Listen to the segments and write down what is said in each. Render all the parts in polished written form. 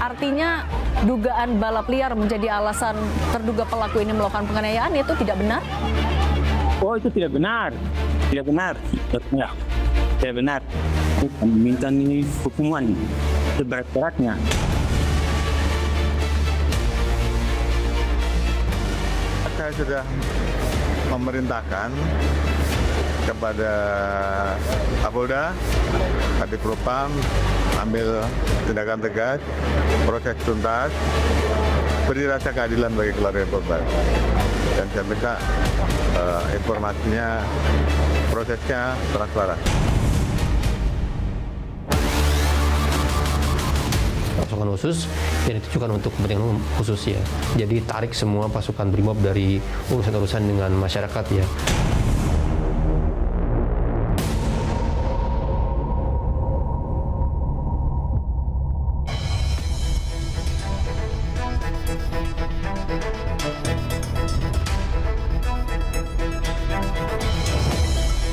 Artinya dugaan balap liar menjadi alasan terduga pelaku ini melakukan penganiayaan itu tidak benar? Oh, itu tidak benar. Tidak benar. Ya, tidak benar. Kami minta ini hukuman seberat-beratnya. Saya sudah memerintahkan kepada Kapolda, Kadipropam ambil tindakan tegas, proses tuntas, beri rasa keadilan bagi keluarga korban. Dan saya minta informasinya, prosesnya transparan. Pasukan khusus yang ditujukan untuk kepentingan umum khusus ya. Jadi tarik semua pasukan BRIMOB dari urusan-urusan dengan masyarakat ya.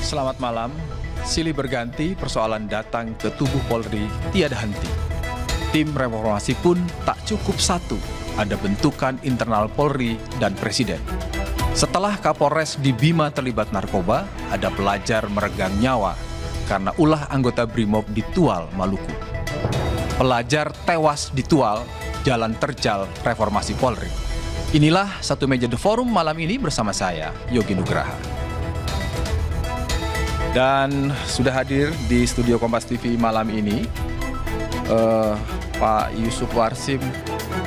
Selamat malam. Silih berganti, persoalan datang ke tubuh Polri tiada henti. Tim reformasi pun tak cukup satu, ada bentukan internal Polri dan Presiden. Setelah Kapolres di Bima terlibat narkoba, ada pelajar meregang nyawa karena ulah anggota BRIMOB di Tual, Maluku. Pelajar tewas di Tual, jalan terjal reformasi Polri. Inilah Satu Meja The Forum malam ini bersama saya, Yogi Nugraha. Dan sudah hadir di studio Kompas TV malam ini Pak Yusuf Warsim,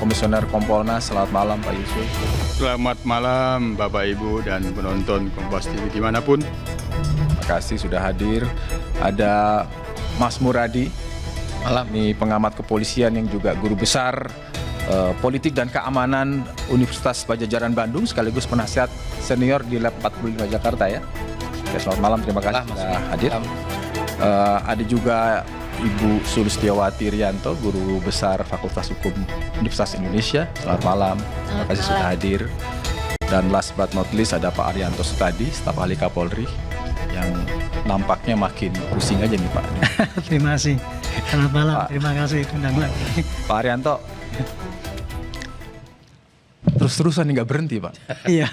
Komisioner Kompolnas. Selamat malam Pak Yusuf. Selamat malam Bapak Ibu dan penonton Kompas TV dimanapun. Terima kasih sudah hadir. Ada Mas Muradi, ini pengamat kepolisian yang juga guru besar politik dan keamanan Universitas Padjadjaran Bandung, sekaligus penasihat senior di Lab 45 Jakarta ya. Oke, selamat malam, terima kasih sudah hadir. Ada juga Ibu Sulistiawati Rianto, Guru Besar Fakultas Hukum Universitas Indonesia. Selamat malam, terima kasih sudah hadir. Dan last but not least ada Pak Arianto Sutadi, staf ahli Kapolri, yang nampaknya makin pusing aja nih Pak. Terima kasih, selamat malam, Pak. Terima kasih undang lagi. Pak Arianto, terus-terusan nggak berhenti Pak. Iya.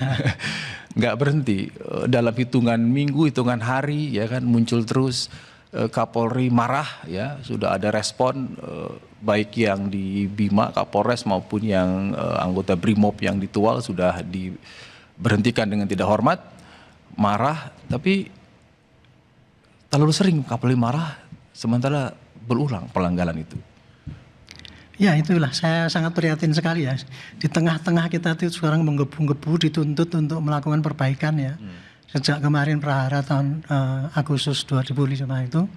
Nggak berhenti, dalam hitungan minggu, hitungan hari ya kan muncul terus. Kapolri marah ya, sudah ada respon baik yang di Bima Kapolres maupun yang anggota BRIMOB yang di Tual sudah diberhentikan dengan tidak hormat, marah, tapi terlalu sering Kapolri marah sementara berulang pelanggaran itu. Ya itulah, saya sangat prihatin sekali ya. Di tengah-tengah kita itu sekarang menggebu-gebu dituntut untuk melakukan perbaikan ya. Sejak kemarin prahara tahun Agustus 2005 itu,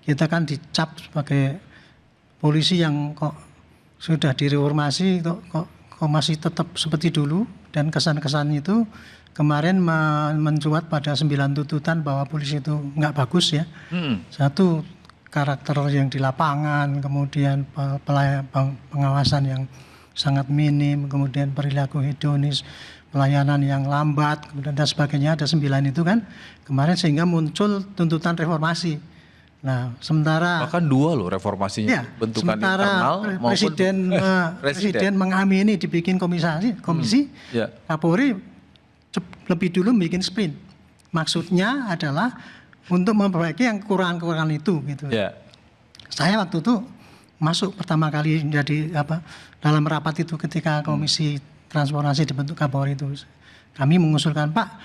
kita kan dicap sebagai polisi yang kok sudah direformasi, kok masih tetap seperti dulu. Dan kesan-kesan itu kemarin mencuat pada 9 tuntutan bahwa polisi itu nggak bagus ya. Satu, karakter yang di lapangan, kemudian pengawasan yang sangat minim, kemudian perilaku hedonis, pelayanan yang lambat, kemudian dan sebagainya, ada 9 itu kan kemarin, sehingga muncul tuntutan reformasi. Nah, sementara bahkan 2 loh reformasinya, ya, bentukan internal maupun presiden mengamini dibikin komisi ya. Kapolri lebih dulu bikin sprint. Maksudnya adalah untuk memperbaiki yang kekurangan-kekurangan itu gitu. Ya. Saya waktu itu masuk pertama kali jadi dalam rapat itu ketika komisi transformasi dibentuk Kapolri itu, kami mengusulkan, Pak,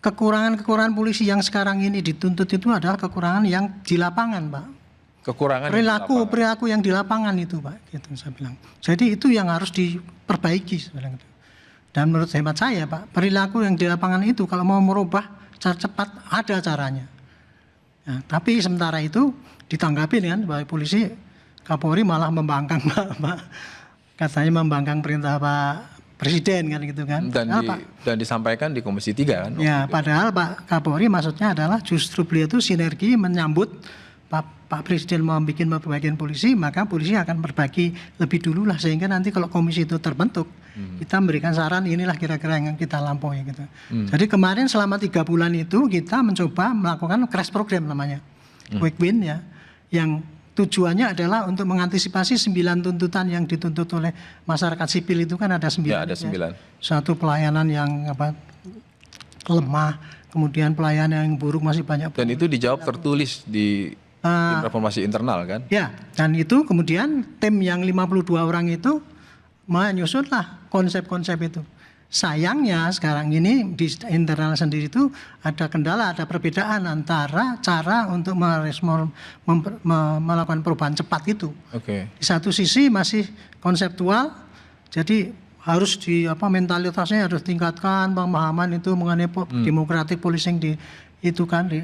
kekurangan-kekurangan polisi yang sekarang ini dituntut itu adalah kekurangan yang di lapangan, Pak. Kekurangan perilaku yang di lapangan itu, Pak, gitu saya bilang. Jadi itu yang harus diperbaiki sebenarnya. Dan menurut hemat saya, Pak, perilaku yang di lapangan itu kalau mau merubah secara cepat ada caranya. Nah, tapi sementara itu ditanggapi kan bahwa polisi Kapolri malah membangkang Pak. Katanya membangkang perintah Pak Presiden kan gitu kan. Dan disampaikan di Komisi 3 kan. Ya, padahal Pak Kapolri maksudnya adalah justru beliau itu sinergi menyambut Pak Presiden mau bikin perbaikan polisi, maka polisi akan berbagi lebih dulu lah, sehingga nanti kalau komisi itu terbentuk, kita memberikan saran inilah kira-kira yang kita lampaui gitu. Jadi kemarin selama 3 bulan itu kita mencoba melakukan crash program namanya, quick win ya, yang tujuannya adalah untuk mengantisipasi 9 tuntutan yang dituntut oleh masyarakat sipil itu kan ada 9. Ya, ada 9. Satu pelayanan yang lemah, kemudian pelayanan yang buruk masih banyak. Dan itu dijawab tertulis di tim reformasi internal kan? Ya, dan itu kemudian tim yang 52 orang itu menyusunlah konsep-konsep itu. Sayangnya sekarang ini di internal sendiri itu ada kendala, ada perbedaan antara cara untuk melakukan perubahan cepat itu. Oke. Di satu sisi masih konseptual, jadi harus mentalitasnya harus tingkatkan, pemahaman itu mengenai democratic policing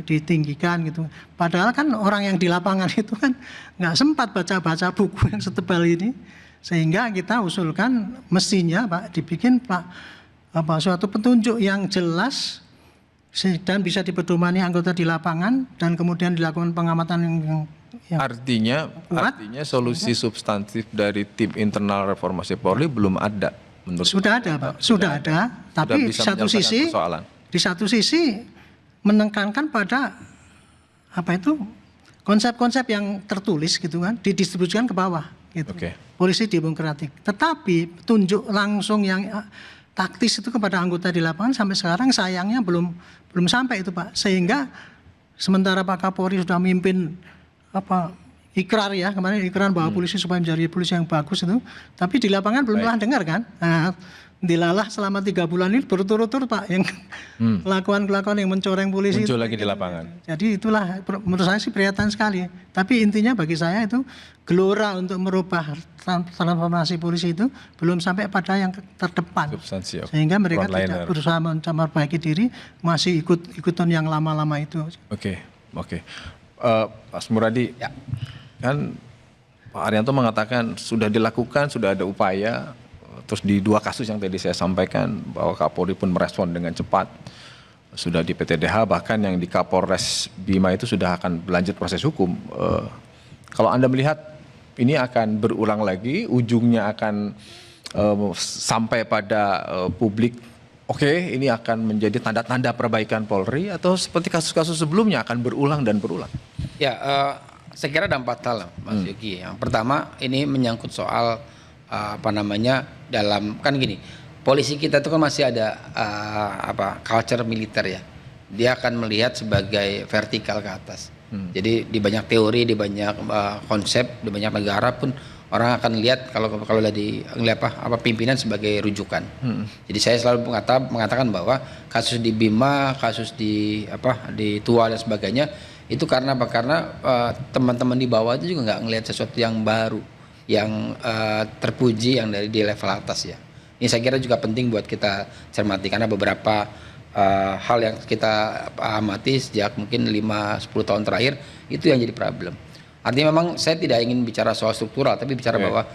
ditinggikan gitu. Padahal kan orang yang di lapangan itu kan nggak sempat baca-baca buku yang setebal ini, sehingga kita usulkan mestinya Pak dibikin suatu petunjuk yang jelas dan bisa dipedomani anggota di lapangan dan kemudian dilakukan pengamatan yang Artinya solusi substantif dari tim internal reformasi Polri belum ada menurut sudah ada Pak, sudah ada, tapi bisa di satu sisi menekankan pada konsep-konsep yang tertulis gitu kan, didistribusikan ke bawah gitu. Oke. Polisi demokratik. Tetapi tunjuk langsung yang taktis itu kepada anggota di lapangan sampai sekarang sayangnya belum sampai itu Pak. Sehingga sementara Pak Kapolri sudah mimpin ikrar ya, kemarin ikrar bahwa polisi supaya menjadi polisi yang bagus itu, tapi di lapangan belum pernah dengar kan. Nah, dilalah selama 3 bulan ini berturut-turut Pak yang kelakuan-kelakuan yang mencoreng polisi muncul itu, lagi di lapangan. Jadi itulah menurut saya sih prihatin sekali. Tapi intinya bagi saya itu gelora untuk merubah transformasi polisi itu belum sampai pada yang terdepan. Substansi, Sehingga mereka frontliner. tidak berusaha memperbaiki diri, masih ikutan yang lama-lama itu. Oke. Pak Muradi, kan Pak Arianto mengatakan sudah dilakukan, sudah ada upaya. Terus di 2 kasus yang tadi saya sampaikan bahwa Kapolri pun merespon dengan cepat, sudah di PTDH, bahkan yang di Kapolres Bima itu sudah akan berlanjut proses hukum. Kalau Anda melihat ini akan berulang lagi, ujungnya akan sampai pada publik, oke, ini akan menjadi tanda-tanda perbaikan Polri, atau seperti kasus-kasus sebelumnya akan berulang dan berulang? Ya, saya kira ada 4 hal Mas Yogi. Yang pertama ini menyangkut soal dalam kan gini, polisi kita itu kan masih ada culture militer ya. Dia akan melihat sebagai vertikal ke atas. Jadi di banyak teori, di banyak konsep, di banyak negara pun orang akan lihat kalau ngelihat pimpinan sebagai rujukan. Jadi saya selalu mengatakan bahwa kasus di Bima, kasus di Tua dan sebagainya itu karena teman-teman di bawah itu juga nggak ngelihat sesuatu yang baru, yang terpuji, yang dari di level atas ya. Ini saya kira juga penting buat kita cermati karena beberapa hal yang kita amati sejak mungkin 5-10 tahun terakhir itu yang jadi problem. Artinya memang saya tidak ingin bicara soal struktural, tapi bicara bahwa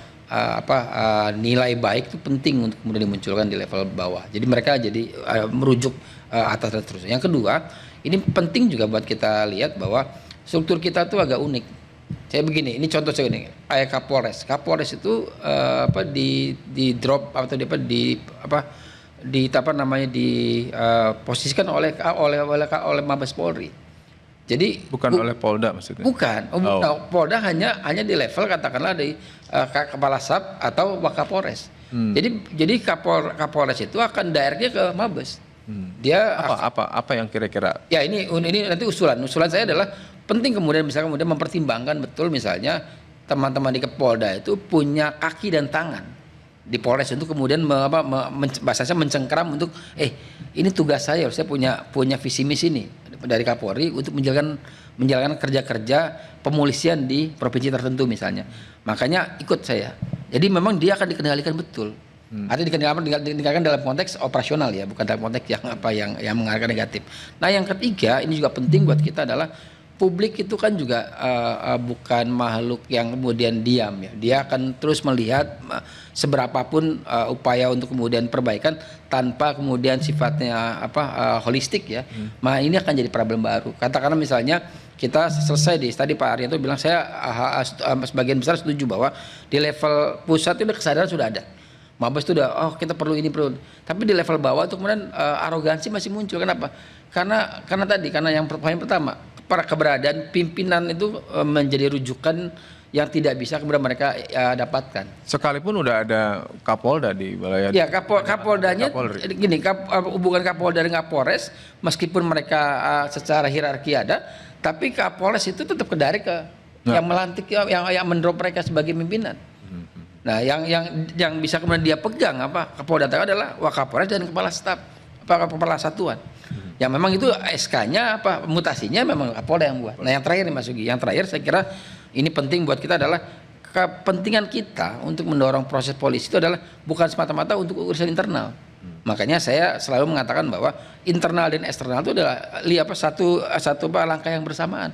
nilai baik itu penting untuk kemudian dimunculkan di level bawah. Jadi mereka jadi merujuk atas dan terus. Yang kedua, ini penting juga buat kita lihat bahwa struktur kita tuh agak unik. Saya begini, ini contoh saya ini, kayak Kapolres. Kapolres itu di drop atau diposisikan oleh Mabes Polri. Jadi bukan oleh Polda maksudnya. Bukan. Polda hanya di level katakanlah di Kepala Sab atau Wakapolres. Jadi Kapolres itu akan directnya ke Mabes. Dia apa yang kira-kira? Ya ini nanti usulan saya adalah penting kemudian mempertimbangkan betul misalnya teman-teman di Polda itu punya kaki dan tangan di Polres untuk kemudian bahasanya mencengkeram untuk ini tugas saya punya visi misi nih dari Kapolri untuk menjalankan kerja-kerja pemolisian di provinsi tertentu misalnya. Makanya ikut saya. Jadi memang dia akan dikendalikan betul. Artinya dikendalikan dalam konteks operasional ya, bukan dalam konteks yang mengarahkan negatif. Nah, yang ketiga ini juga penting buat kita adalah publik itu kan juga bukan makhluk yang kemudian diam ya. Dia akan terus melihat seberapapun upaya untuk kemudian perbaikan tanpa kemudian sifatnya holistik ya. Nah, ini akan jadi problem baru. Katakanlah misalnya kita selesai tadi Pak Arianto bilang saya sebagian besar setuju bahwa di level pusat itu kesadaran sudah ada. Mabes itu udah kita perlu ini perlu. Tapi di level bawah itu kemudian arogansi masih muncul. Kenapa? Karena yang pertama para keberadaan pimpinan itu menjadi rujukan yang tidak bisa kemudian mereka dapatkan. Sekalipun udah ada Kapolda di wilayah. Ya, Kapoldanya gini, hubungan Kapolda dengan Kapolres meskipun mereka secara hierarki ada, tapi Kapolres itu tetap kedari ke yang melantik, yang mendrop mereka sebagai pimpinan. Nah, yang bisa kemudian dia pegang Kapolda adalah Wakapolres dan kepala staf, kepala satuan. Ya memang itu SK-nya mutasinya memang Kapolda yang buat. Nah, yang terakhir nih Mas Yogi, yang terakhir saya kira ini penting buat kita adalah kepentingan kita untuk mendorong proses polisi itu adalah bukan semata-mata untuk urusan internal. Makanya saya selalu mengatakan bahwa internal dan eksternal itu adalah satu langkah yang bersamaan.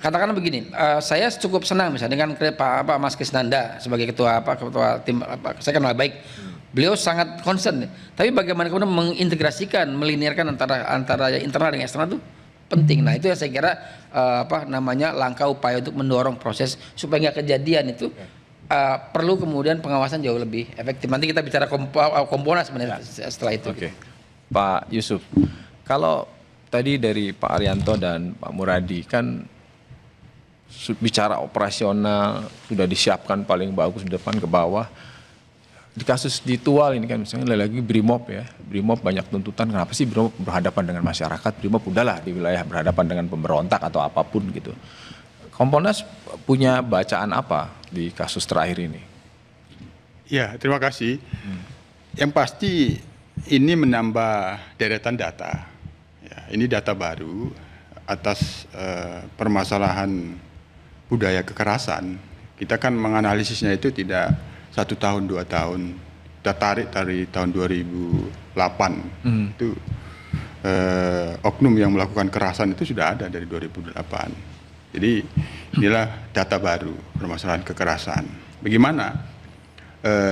Katakanlah begini, saya cukup senang misalnya dengan Pak Mas Krisnanda sebagai ketua tim, saya kenal baik. Beliau sangat concern. Tapi bagaimana kemudian mengintegrasikan, melinearkan antara internal dan eksternal itu penting. Nah, itu yang saya kira langkah upaya untuk mendorong proses supaya nggak kejadian itu. Perlu kemudian pengawasan jauh lebih efektif. Nanti kita bicara Kompolnas sebenarnya setelah itu. Oke. Pak Yusuf, kalau tadi dari Pak Arianto dan Pak Muradi kan bicara operasional sudah disiapkan paling bagus di depan ke bawah. Di kasus di Tual ini kan misalnya lagi Brimob ya, Brimob banyak tuntutan, kenapa sih Brimob berhadapan dengan masyarakat, Brimob udahlah di wilayah berhadapan dengan pemberontak atau apapun gitu. Kompolnas punya bacaan apa di kasus terakhir ini? Ya, terima kasih. Yang pasti ini menambah deretan data. Ya, ini data baru atas permasalahan budaya kekerasan. Kita kan menganalisisnya itu tidak 1 tahun 2 tahun, kita tarik dari tahun 2008 itu oknum yang melakukan kekerasan itu sudah ada dari 2008. Jadi inilah data baru permasalahan kekerasan. Bagaimana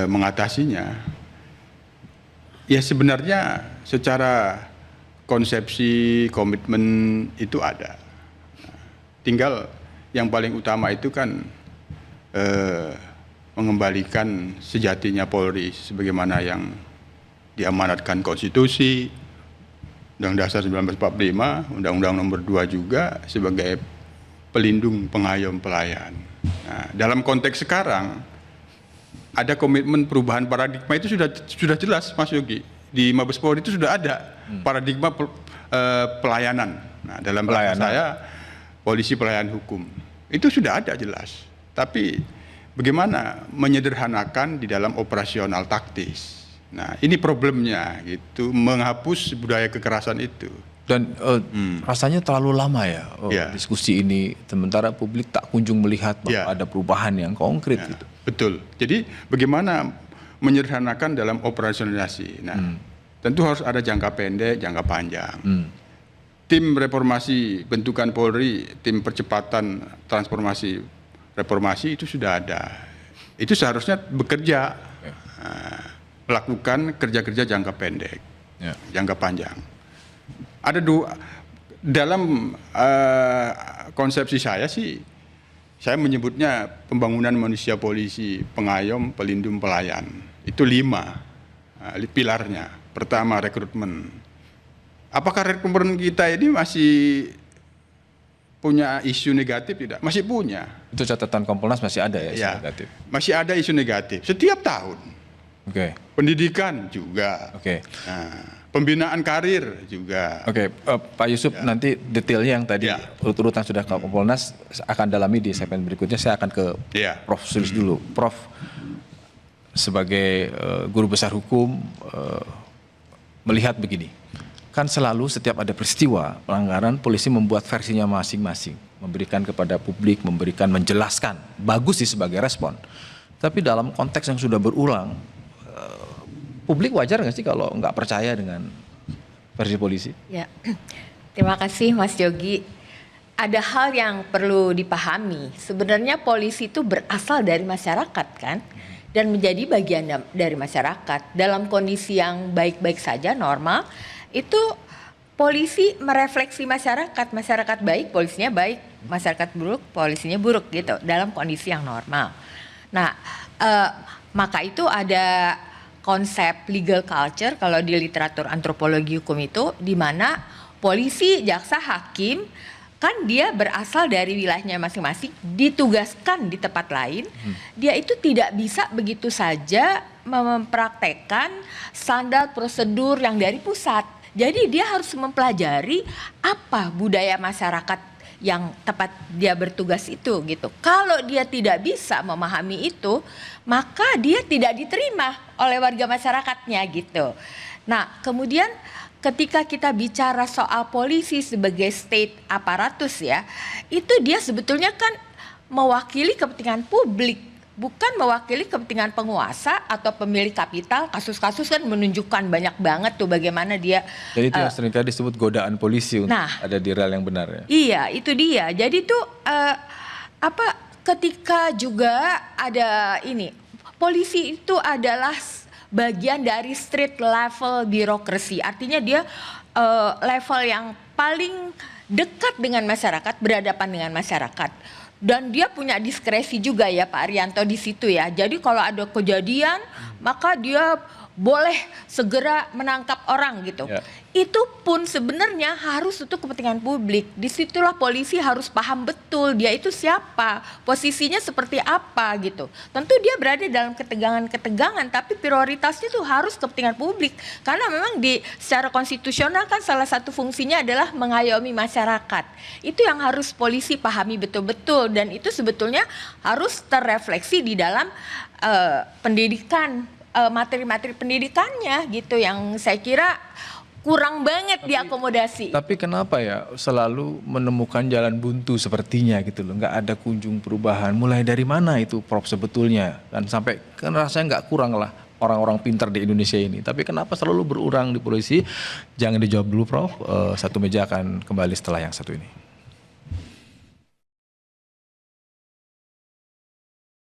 mengatasinya? Ya sebenarnya secara konsepsi komitmen itu ada. Tinggal yang paling utama itu kan mengembalikan sejatinya Polri sebagaimana yang diamanatkan konstitusi, Undang-Undang Dasar 1945, Undang-Undang Nomor 2 juga sebagai pelindung pengayom pelayan. Nah, dalam konteks sekarang ada komitmen perubahan paradigma itu sudah jelas Mas Yogi. Di Mabes Polri itu sudah ada paradigma pelayanan. Nah, dalam bahasa saya polisi pelayanan hukum. Itu sudah ada jelas. Tapi bagaimana menyederhanakan di dalam operasional taktis. Nah, ini problemnya gitu, menghapus budaya kekerasan itu. Dan rasanya terlalu lama ya diskusi ini, sementara publik tak kunjung melihat bahwa ada perubahan yang konkret gitu. Betul. Jadi bagaimana menyederhanakan dalam operasionalisasi. Nah, tentu harus ada jangka pendek, jangka panjang. Tim reformasi bentukan Polri, tim percepatan transformasi reformasi itu sudah ada. Itu seharusnya bekerja, melakukan kerja-kerja jangka pendek, jangka panjang. Ada dua dalam konsepsi saya sih, saya menyebutnya pembangunan manusia polisi, pengayom, pelindung, pelayan. Itu 5 pilarnya. Pertama rekrutmen. Apakah rekrutmen kita ini masih punya isu negatif tidak? Masih punya. Itu catatan Kompolnas masih ada ya isu negatif? Masih ada isu negatif setiap tahun. Oke. Pendidikan juga. Oke. Nah, pembinaan karir juga. Oke, Pak Yusuf nanti detailnya yang tadi urut-urutan sudah ke Kompolnas akan dalami di segmen berikutnya. Saya akan ke Prof. Sulis dulu. Prof, sebagai guru besar hukum melihat begini. Kan selalu setiap ada peristiwa pelanggaran, polisi membuat versinya masing-masing, memberikan kepada publik, menjelaskan, bagus sih sebagai respon. Tapi dalam konteks yang sudah berulang, publik wajar nggak sih kalau nggak percaya dengan versi polisi? Ya, terima kasih Mas Yogi. Ada hal yang perlu dipahami. Sebenarnya polisi itu berasal dari masyarakat kan, dan menjadi bagian dari masyarakat. Dalam kondisi yang baik-baik saja, normal. Itu polisi merefleksi masyarakat baik, polisinya baik, masyarakat buruk, polisinya buruk gitu dalam kondisi yang normal. Nah, maka itu ada konsep legal culture kalau di literatur antropologi hukum itu, di mana polisi, jaksa, hakim kan dia berasal dari wilayahnya masing-masing, ditugaskan di tempat lain, dia itu tidak bisa begitu saja mempraktekkan standar prosedur yang dari pusat. Jadi dia harus mempelajari apa budaya masyarakat yang tempat dia bertugas itu gitu. Kalau dia tidak bisa memahami itu, maka dia tidak diterima oleh warga masyarakatnya gitu. Nah, kemudian ketika kita bicara soal polisi sebagai state aparatus ya, itu dia sebetulnya kan mewakili kepentingan publik, bukan mewakili kepentingan penguasa atau pemilik kapital. Kasus-kasus kan menunjukkan banyak banget tuh bagaimana dia. Jadi itu yang seringkali disebut godaan polisi untuk ada di rel yang benar ya. Iya, itu dia. Jadi tuh ketika juga ada ini, polisi itu adalah bagian dari street level birokrasi. Artinya dia level yang paling dekat dengan masyarakat, berhadapan dengan masyarakat. Dan dia punya diskresi juga ya Pak Arianto di situ ya. Jadi kalau ada kejadian, maka dia boleh segera menangkap orang gitu. Ya. Itu pun sebenarnya harus untuk kepentingan publik. Disitulah polisi harus paham betul dia itu siapa, posisinya seperti apa gitu. Tentu dia berada dalam ketegangan-ketegangan, tapi prioritasnya tuh harus kepentingan publik. Karena memang secara konstitusional kan salah satu fungsinya adalah mengayomi masyarakat. Itu yang harus polisi pahami betul-betul, dan itu sebetulnya harus terrefleksi di dalam pendidikan, materi-materi pendidikannya gitu, yang saya kira kurang banget diakomodasi. Tapi kenapa ya selalu menemukan jalan buntu sepertinya gitu loh, nggak ada kunjung perubahan. Mulai dari mana itu Prof sebetulnya? Dan sampai kan rasanya nggak kurang lah orang-orang pintar di Indonesia ini. Tapi kenapa selalu berurang di polisi? Jangan dijawab dulu Prof, satu meja akan kembali setelah yang satu ini.